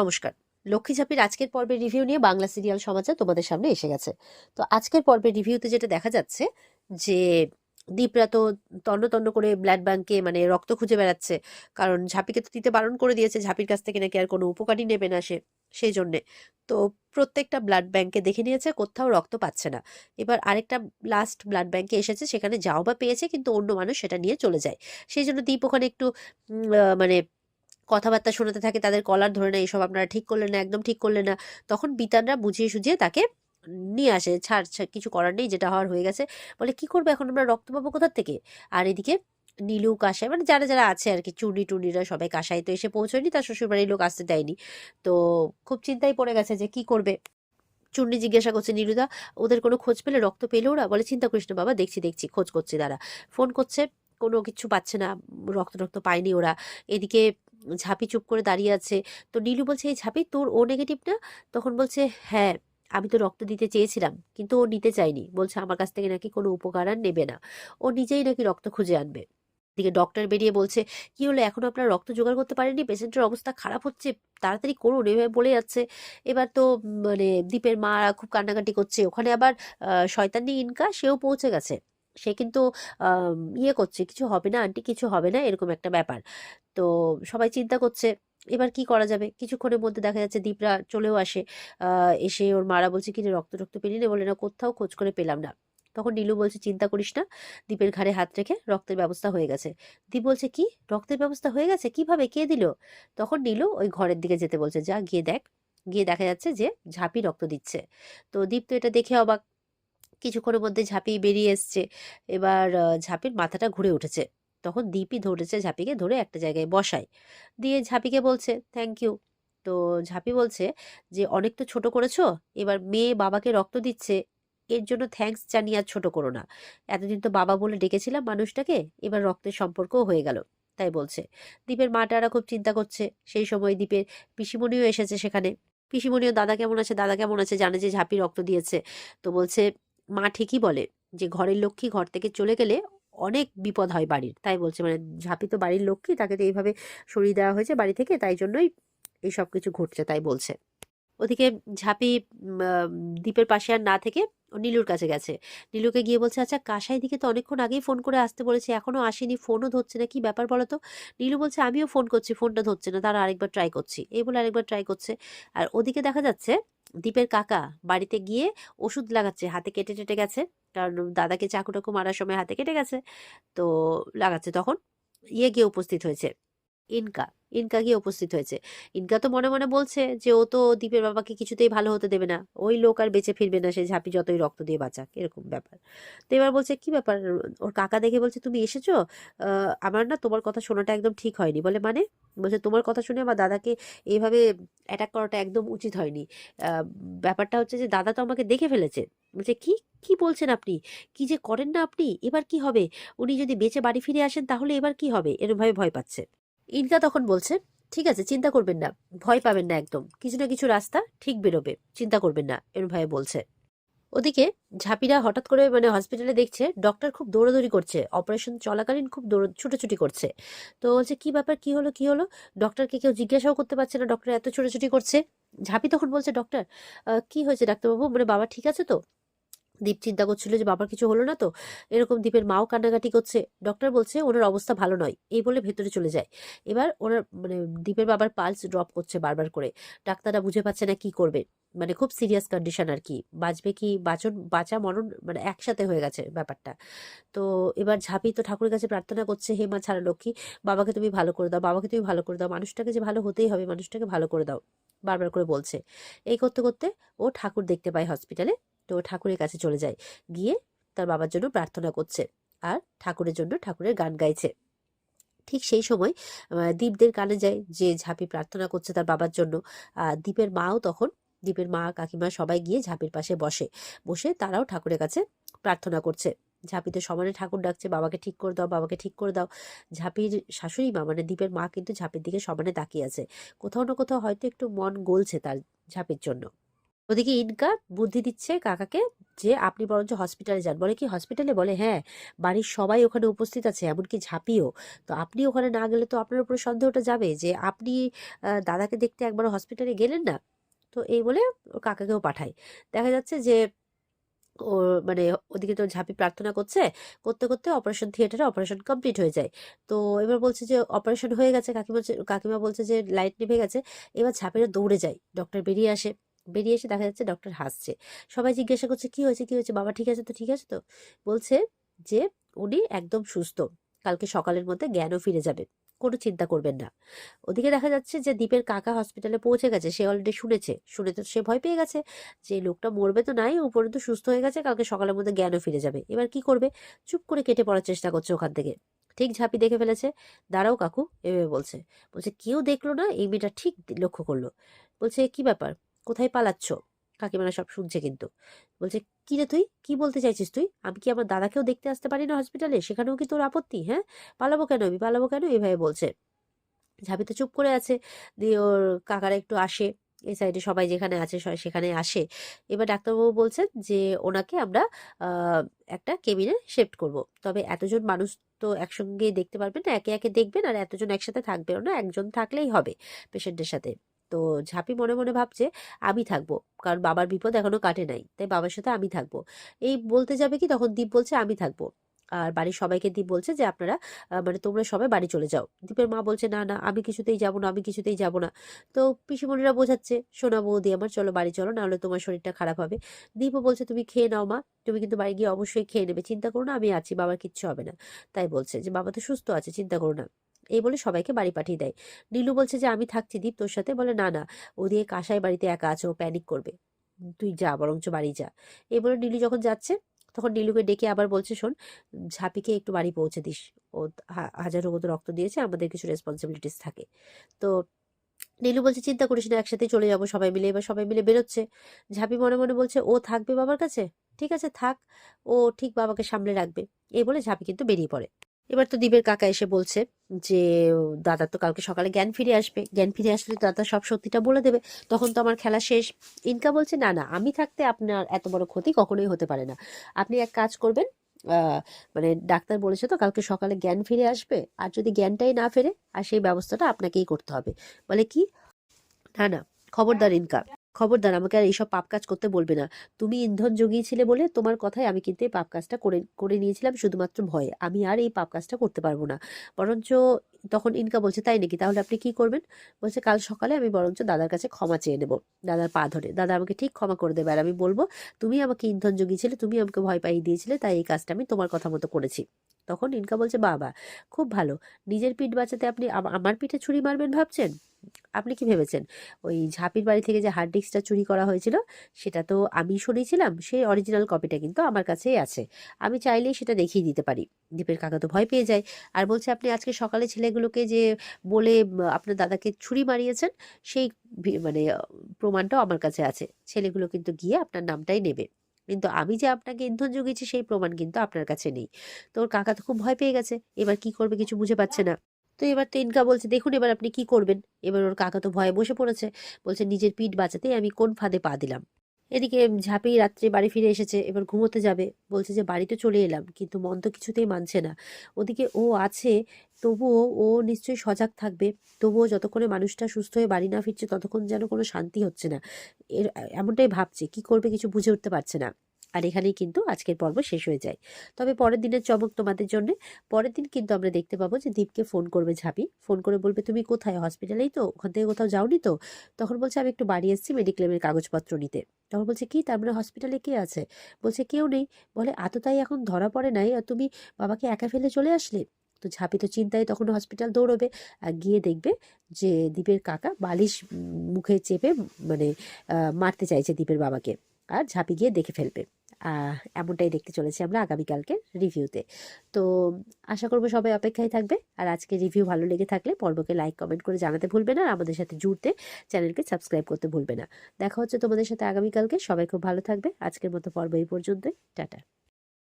নমস্কার। লক্ষ্মী ঝাঁপির আজকের পর্বের রিভিউ নিয়ে বাংলা সিরিয়াল সমাচার তোমাদের সামনে এসে গেছে। তো আজকের পর্বের রিভিউতে যেটা দেখা যাচ্ছে যে দীপরা তো তন্ন তন্ন করে ব্লাড ব্যাংকে মানে রক্ত খুঁজে বেড়াচ্ছে, কারণ ঝাঁপিকে তো দিতে বারণ করে দিয়েছে, ঝাঁপির কাছ থেকে নাকি আর কোনো উপকারই নেবে না সে, সেই জন্যে। তো প্রত্যেকটা ব্লাড ব্যাংকে দেখে নিয়েছে, কোথাও রক্ত পাচ্ছে না। এবার আরেকটা লাস্ট ব্লাড ব্যাংকে এসেছে, সেখানে যাও বা পেয়েছে, কিন্তু অন্য মানুষ সেটা নিয়ে চলে যায়। সেই জন্য দীপ ওখানে একটু মানে কথাবার্তা শোনাতে থাকে, তাদের কলার ধরে নেয়, এসব আপনারা ঠিক করলেন না, একদম ঠিক করলেন না। তখন বিতানরা বুঝিয়ে সুঝিয়ে তাকে নিয়ে আসে, ছাড় ছাড়, কিছু করার নেই, যেটা হওয়ার হয়ে গেছে। বলে কি করবো এখন, আমরা রক্ত পাবো কোথার থেকে? আর এদিকে নীলু, কাসাই, মানে যারা যারা আছে আর কি, চুনি টুনিরা সবাই, কাসাই তো এসে পৌঁছয়নি, তার শ্বশুরবাড়ির লোক আসতে দেয়নি। তো খুব চিন্তায় পড়ে গেছে যে কি করবে। চুন্নি জিজ্ঞাসা করছে, নীলুদা ওদের কোনো খোঁজ পেলে, রক্ত পেলে ওরা? বলে চিন্তা করিস না বাবা, দেখছি দেখছি, খোঁজ করছি দাঁড়া। ফোন করছে, কোনো কিছু পাচ্ছে না, রক্ত রক্ত পায়নি ওরা। এদিকে ঝাঁপি চুপ করে দাঁড়িয়ে আছে। তো নীলু বলছে, এই ঝাঁপি তোর ও নেগেটিভ না? তখন বলছে, হ্যাঁ আমি তো রক্ত দিতে চেয়েছিলাম, কিন্তু ও নিতে চায়নি, বলছে আমার কাছ থেকে নাকি কোনো উপকার আর নেবে না, ও নিজেই নাকি রক্ত খুঁজে আনবে। দিকে ডক্টর বেরিয়ে বলছে, কি হলো, এখনো আপনার রক্ত জোগাড় করতে পারেননি? পেশেন্টের অবস্থা খারাপ হচ্ছে, তাড়াতাড়ি করুন, এভাবে বলে যাচ্ছে। এবার তো মানে দীপের মা খুব কান্নাকাটি করছে, ওখানে আবার শয়তানি ইনকা সেও পৌঁছে গেছে। সে কিন্তু ইয়ে করছে, কিছু হবে না আন্টি, কিছু হবে না, এরকম একটা ব্যাপার। তো সবাই চিন্তা করছে এবার কি করা যাবে। কিছুক্ষণের মধ্যে দেখা যাচ্ছে দীপরা চলেও আসে। এসে ওর মারা বলছে, কি রে, রক্ত রক্ত পেলি না? বলে না, কোথাও খোঁজ করে পেলাম না। তখন নীলু বলছে, চিন্তা করিস না, দীপের ঘাড়ে হাত রেখে রক্তের ব্যবস্থা হয়ে গেছে। দীপ বলছে, কি রক্তের ব্যবস্থা হয়ে গেছে? কিভাবে, কে দিল? তখন নীলু ওই ঘরের দিকে যেতে বলছে, যা গিয়ে দেখ। গিয়ে দেখা যাচ্ছে যে ঝাঁপি রক্ত দিচ্ছে। তো দীপ তো এটা দেখে অবাক। কিছুক্ষণের মধ্যে ঝাঁপি বেরিয়ে এসছে। এবার ঝাঁপির মাথাটা ঘুরে উঠেছে। তখন দীপই ধরেছে ঝাঁপিকে, ধরে একটা জায়গায় বসায়, দিয়ে ঝাঁপিকে বলছে থ্যাংক ইউ। তো ঝাঁপি বলছে যে অনেক তো ছোট করেছো, এবার মেয়ে বাবাকে রক্ত দিচ্ছে, এর জন্য থ্যাঙ্কস জানিয়ে আর ছোট করো না। এতদিন তো বাবা বলে ডেকেছিলাম মানুষটাকে, এবার রক্তের সম্পর্কও হয়ে গেল, তাই বলছে। দীপের মাটারা খুব চিন্তা করছে। সেই সময় দীপের পিসিমণিও এসেছে সেখানে। পিসিমণিও, দাদা কেমন আছে, দাদা কেমন আছে, জানে যে ঝাঁপি রক্ত দিয়েছে। তো বলছে, মা ঠিকই বলে যে ঘরের লক্ষ্মী ঘর থেকে চলে গেলে অনেক বিপদ হয় বাড়ির, তাই বলছে, মানে ঝাঁপি তো বাড়ির লক্ষ্মী, তাকে তো এইভাবে সরিয়ে দেওয়া হয়েছে বাড়ি থেকে, তাই জন্যই এই সব কিছু ঘটছে, তাই বলছে। ওদিকে ঝাঁপি দ্বীপের পাশে আর না থেকে ও নীলুর কাছে গেছে। নীলুকে গিয়ে বলছে, আচ্ছা কাসাই দিকে তো অনেকক্ষণ আগেই ফোন করে আসতে বলেছে, এখনো আসেনি, ফোনও ধরছে না, কি ব্যাপার বলো তো? নীলু বলছে, আমিও ফোন করছি, ফোনটা ধরছে না, তারা আরেকবার ট্রাই করছি, এই বলে আরেকবার ট্রাই করছে। আর ওদিকে দেখা যাচ্ছে দীপের কাকা বাড়িতে গিয়ে ওষুধ লাগাচ্ছে, হাতে কেটে টেটে গেছে, কারণ দাদাকে চাকু টাকু মারার সময় হাতে কেটে গেছে। তো লাগাচ্ছে, তখন ইয়ে গিয়ে উপস্থিত হয়েছে, ইনকা। ইনকা গিয়ে উপস্থিত হয়েছে। ইনকা তো মনে মনে বলছে যে ও তো দীপের বাবাকে কিছুতেই ভালো হতে দেবে না, ওই লোক আর বেঁচে ফিরবে না, সে ঝাঁপি যতই রক্ত দিয়ে বাঁচাক, এরকম ব্যাপার। তো এবার বলছে, কি ব্যাপার? ওর কাকা দেখে বলছে, তুমি এসেছো? আমার না তোমার কথা শোনাটা একদম ঠিক হয়নি। বলে মানে? বলছে, তোমার কথা শুনে আমার দাদাকে এইভাবে অ্যাটাক করাটা একদম উচিত হয়নি। আহ, ব্যাপারটা হচ্ছে যে দাদা তো আমাকে দেখে ফেলেছে। বলছে, কি কি বলছেন আপনি? কি যে করেন না আপনি, এবার কি হবে? উনি যদি বেঁচে বাড়ি ফিরে আসেন তাহলে এবার কি হবে? এরকম ভাবে ভয় পাচ্ছে। ইনকা তখন বলছে, ঠিক আছে চিন্তা করবেন না, ভয় পাবেন না একদম, কিছু না কিছু রাস্তা ঠিক বেরোবে, চিন্তা করবেন না, এরম ভাবে বলছে। ওদিকে ঝাঁপিরা হঠাৎ করে মানে হসপিটালে দেখছে ডক্টর খুব দৌড়াদৌড়ি করছে, অপারেশন চলাকালীন খুব ছুটোছুটি করছে। তো বলছে, কি ব্যাপার, কি হলো কি হলো? ডক্টরকে কেউ জিজ্ঞাসাও করতে পারছে না, ডক্টর এত ছোটাছুটি করছে। ঝাঁপি তখন বলছে, ডক্টর কি হয়েছে ডাক্তারবাবু, মানে বাবা ঠিক আছে তো? দীপ চিন্তা করছিল যে বাবার কিছু হলো না তো। এরকম দীপের মাও কান্নাকাটি করছে। ডক্টর বলছে ওনার অবস্থা ভালো নয়, এই বলে ভেতরে চলে যায়। এবার ওনার মানে দীপের বাবার পালস ড্রপ করছে বারবার করে। ডাক্তাররা বুঝে পাচ্ছে না কি করবে, মানে খুব সিরিয়াস কন্ডিশন আর কি, বাঁচবে কি বাঁচা মরণ মানে একসাথে হয়ে গেছে ব্যাপারটা। তো এবার ঝাঁপি তো ঠাকুরের কাছে প্রার্থনা করছে, হে মা ছাড়া লক্ষ্মী, বাবাকে তুমি ভালো করে দাও, বাবাকে তুমি ভালো করে দাও, মানুষটাকে যে ভালো হতেই হবে, মানুষটাকে ভালো করে দাও, বারবার করে বলছে। এই করতে করতে ও ঠাকুর দেখতে পায় হসপিটালে। তো ও ঠাকুরের কাছে চলে যায়, গিয়ে তার বাবার জন্য প্রার্থনা করছে, আর ঠাকুরের জন্য ঠাকুরের গান গাইছে। ঠিক সেই সময় দীপদের কানে যায় যে ঝাঁপি প্রার্থনা করছে তার বাবার জন্য। দীপের মাও তখন, দীপের মা কাকিমা সবাই গিয়ে ঝাঁপির পাশে বসে, বসে তারাও ঠাকুরের কাছে প্রার্থনা করছে। ঝাঁপি তো সমানে ঠাকুর ডাকছে, বাবাকে ঠিক করে দাও, বাবাকে ঠিক করে দাও। ঝাঁপির শাশুড়ি মা মানে দীপের মা কিন্তু ঝাঁপির দিকে সমানে তাকিয়ে আছে, কোথাও না কোথাও হয়তো একটু মন গলছে তার ঝাঁপির জন্য। ওদিকে ইনকা বুদ্ধি দিচ্ছে কাকাকে যে আপনি বরঞ্চ হসপিটালে যান। বলে কি হসপিটালে? বলে হ্যাঁ, বাড়ির সবাই ওখানে উপস্থিত আছে, এমনকি ঝাঁপিও। তো আপনি ওখানে না গেলে তো আপনার উপরে সন্দেহটা যাবে যে আপনি দাদাকে দেখতে একবার হসপিটালে গেলেন না। তো এই বলে ওর কাকাকেও পাঠায়। দেখা যাচ্ছে যে ও মানে ওদিকে তো ঝাঁপি প্রার্থনা করছে, করতে করতে অপারেশন থিয়েটারে অপারেশন কমপ্লিট হয়ে যায়। তো এবার বলছে যে অপারেশন হয়ে গেছে, কাকিমা বলছে যে লাইট নিভে গেছে। এবার ঝাঁপিরা দৌড়ে যায়, ডক্টর বেরিয়ে আসে। বেরিয়ে এসে দেখা যাচ্ছে ডক্টর হাসছে। সবাই জিজ্ঞাসা করছে কি হয়েছে, কি হয়েছে, বাবা ঠিক আছে তো, ঠিক আছে তো? বলছে যে উনি একদম সুস্থ, কালকে সকালের মধ্যে জ্ঞানও ফিরে যাবে, কোনো চিন্তা করবেন না। ওদিকে দেখা যাচ্ছে যে দীপের কাকা হসপিটালে পৌঁছে গেছে, সে অলরেডি শুনেছে, শুনে তো সে ভয় পেয়ে গেছে যে লোকটা মরবে তো নাই, উপরন্তু সুস্থ হয়ে গেছে, কালকে সকালের মধ্যে জ্ঞানও ফিরে যাবে। এবার কি করবে? চুপ করে কেটে পড়ার চেষ্টা করছে ওখান থেকে। ঠিক ঝাঁপি দেখে ফেলেছে। দাঁড়াও কাকু, এভাবে বলছে। বলছে কেউ দেখলো না, এই মেয়েটা ঠিক লক্ষ্য করলো। বলছে কি ব্যাপার, কোথায় পালাচ্ছ? কাকিমারা সব শুনছে কিন্তু। বলছে কি রে তুই, কি বলতে চাইছিস তুই? আমি কি আমার দাদাকেও দেখতে আসতে পারি না হসপিটালে? সেখানেও কি তোর আপত্তি? হ্যাঁ, পালাবো কেন আমি, পালাবো কেন? এভাবে বলছে। ঝাঁপি তো চুপ করে আছে। দিয়ে ওর কাকারা একটু আসে, এই সাইডে সবাই যেখানে আছে সেখানে আসে। এবার ডাক্তারবাবু বলছেন যে ওনাকে আমরা আহ, একটা কেবিনে শিফট করব। তবে এতজন মানুষ তো একসঙ্গে দেখতে পারবেন না, একে একে দেখবেন, আর এতজন একসাথে থাকবেও না, একজন থাকলেই হবে পেশেন্টের সাথে। তো ঝাঁপি মনে মনে ভাবছে আমি থাকবো, কারণ বাবার বিপদ এখনো কাটে নাই, তাই বাবার সাথে আমি থাকবো। এই বলতে যাবে কি তখন দীপ বলছে আমি থাকবো। আর বাড়ির সবাইকে দীপ বলছে যে আপনারা মানে তোমরা সবাই বাড়ি চলে যাও। দীপের মা বলছে না না, আমি কিছুতেই যাব না, আমি কিছুতেই যাব না। তো পিসিমণিরা বোঝাচ্ছে সোনা বৌদি আমার, চলো বাড়ি চলো, নাহলে তোমার শরীরটা খারাপ হবে। দীপও বলছে তুমি খেয়ে নাও মা, তুমি কিন্তু বাড়ি গিয়ে অবশ্যই খেয়ে নেবে, চিন্তা করো না, আমি আছি, বাবার কিচ্ছু হবে না। তাই বলছে যে বাবা তো সুস্থ আছে, চিন্তা করো না। এই বলে সবাইকে বাড়ি পাঠিয়ে দেয়। নীলু বলছে যে আমি থাকছি দীপ তোর সাথে। বলে না না, ওদিকে কাসাই বাড়িতে একা আছে, ও প্যানিক করবে, তুই যা বরঞ্চ বাড়ি যা। এই বলে নীলু যখন যাচ্ছে, তখন নীলুকে ডেকে আবার বলছে শোন, ঝাঁপিকে একটু বাড়ি পৌঁছে দিস, ও হাজারো মতো রক্ত দিয়েছে, আমাদের কিছু রেসপন্সিবিলিটিস থাকে। তো নীলু বলছে চিন্তা করিস না, একসাথে চলে যাবো সবাই মিলে। এবার সবাই মিলে বেরোচ্ছে। ঝাঁপি মনে মনে বলছে ও থাকবে বাবার কাছে, ঠিক আছে থাক, ও ঠিক বাবাকে সামলে রাখবে। এই বলে ঝাঁপি কিন্তু বেরিয়ে পড়ে। এবার তো দীপের কাকা এসে বলছে যে দাদা তো কালকে সকালে জ্ঞান ফিরে আসবে, জ্ঞান ফিরে আসলে দাদা সব সত্যিটা বলে দেবে, তখন তো আমার খেলা শেষ। ইনকা বলছে না না, আমি থাকতে আপনার এত বড় ক্ষতি কখনোই হতে পারে না। আপনি এক কাজ করবেন, আহ মানে ডাক্তার বলেছে তো কালকে সকালে জ্ঞান ফিরে আসবে, আর যদি জ্ঞানটাই না ফেরে, আর সেই ব্যবস্থাটা আপনাকেই করতে হবে। বলে কি, না না, খবরদার ইনকা, খবরদার আমাকে আর এইসব পাপ কাজ করতে বলবে না। তুমি ইন্ধন জুগিয়েছিলে বলে তোমার কথায় আমি কিন্তু এই পাপ কাজটা করে করে নিয়েছিলাম শুধুমাত্র ভয়ে। আমি আর এই পাপ কাজটা করতে পারবো না। বরঞ্চ তখন ইনকা বলছে তাই নাকি, তাহলে আপনি কি করবেন? বলছে কাল সকালে আমি বরঞ্চ দাদার কাছে ক্ষমা চেয়ে নেব, দাদার পা ধরে। দাদা আমাকে ঠিক ক্ষমা করে দেবে, আর আমি বলবো তুমি আমাকে ইন্ধন জুগিয়েছিলে, তুমি আমাকে ভয় পাইয়ে দিয়েছিলে, তাই এই কাজটা আমি তোমার কথা মতো করেছি। তখন ইনকা বলছে বাবা খুব ভালো, নিজের পিঠ বাঁচাতে আপনি আমার পিঠে ছুরি মারবেন ভাবছেন? আপনি কি ভেবেছেন ওই ঝাঁপির বাড়ি থেকে যে হার্ড ডিস্কটা চুরি করা হয়েছিল সেটা তো আমি শুনেছিলাম, সেই অরিজিনাল কপিটা কিন্তু আমার কাছেই আছে, আমি চাইলেই সেটা দেখিয়ে দিতে পারি। দীপের কাকা তো ভয় পেয়ে যায়, আর বলছে আপনি আজকে সকালে ছেলেগুলোকে যে বলে আপনার দাদাকে ছুরি মারিয়েছেন, সেই মানে প্রমাণটাও আমার কাছে আছে। ছেলেগুলো কিন্তু গিয়ে আপনার নামটাই নেবে, কিন্তু আমি যে আপনাকে ইন্ধন জুগিয়েছি সেই প্রমাণ কিন্তু আপনার কাছে নেই। তো ওর কাকা তো খুব ভয় পেয়ে গেছে, এবার কি করবে কিছু বুঝে পাচ্ছে না। তো এবার তো ইনকা বলছে দেখুন এবার আপনি কি করবেন। এবার ওর কাকা তো ভয়ে বসে পড়েছে, বলছে নিজের পিঠ বাঁচাতে আমি কোন ফাঁদে পা দিলাম। এদিকে ঝাঁপি রাত্রে বাড়ি ফিরে এসেছে, এবার ঘুমোতে যাবে। বলছে যে বাড়িতে চলে এলাম, কিন্তু মন তো কিছুতেই মানছে না। ওদিকে ও আছে, তবুও ও নিশ্চয়ই সজাগ থাকবে, তবুও যতক্ষণে মানুষটা সুস্থ হয়ে বাড়ি না ফিরছে ততক্ষণ যেন কোনো শান্তি হচ্ছে না। এর এমনটাই ভাবছে, কি করবে কিছু বুঝে উঠতে পারছে না। আর এখানেই কিন্তু আজকের পর্ব শেষ হয়ে যায়। তবে পরের দিনের চমক তোমাদের জন্য। পরের দিন কিন্তু আমরা দেখতে পাবো যে দীপকে ফোন করবে ঝাঁপি, ফোন করে বলবে তুমি কোথায়, হসপিটালেই তো, ওখান থেকে কোথাও যাওনি তো? তখন বলছে আমি একটু বাড়ি এসেছি মেডিক্লেমের কাগজপত্র নিতে। তখন বলছে কি, তার মানে হসপিটালে কে আছে? বলছে কেউ নেই। বলে আততায়ী এখন ধরা পড়ে নাই, আর তুমি বাবাকে একা ফেলে চলে আসলে? তো ঝাঁপি তো চিন্তায় তখন হসপিটাল দৌড়বে, আর গিয়ে দেখবে যে দীপের কাকা বালিশ মুখে চেপে মানে মারতে চাইছে দীপের বাবাকে, আর ঝাঁপি গিয়ে দেখে ফেলবে। এমনটাই দেখতে চলেছি আমরা আগামীকালকে রিভিউতে। তো আশা করবো সবাই অপেক্ষায় থাকবে। আর আজকে রিভিউ ভালো লেগে থাকলে পর্বকে লাইক কমেন্ট করে জানাতে ভুলবে না, আর আমাদের সাথে জুড়তে চ্যানেলকে সাবস্ক্রাইব করতে ভুলবে না। দেখা হচ্ছে তোমাদের সাথে আগামীকালকে। সবাই খুব ভালো থাকবে। আজকের মতো পর্ব এই পর্যন্তই। টাটা।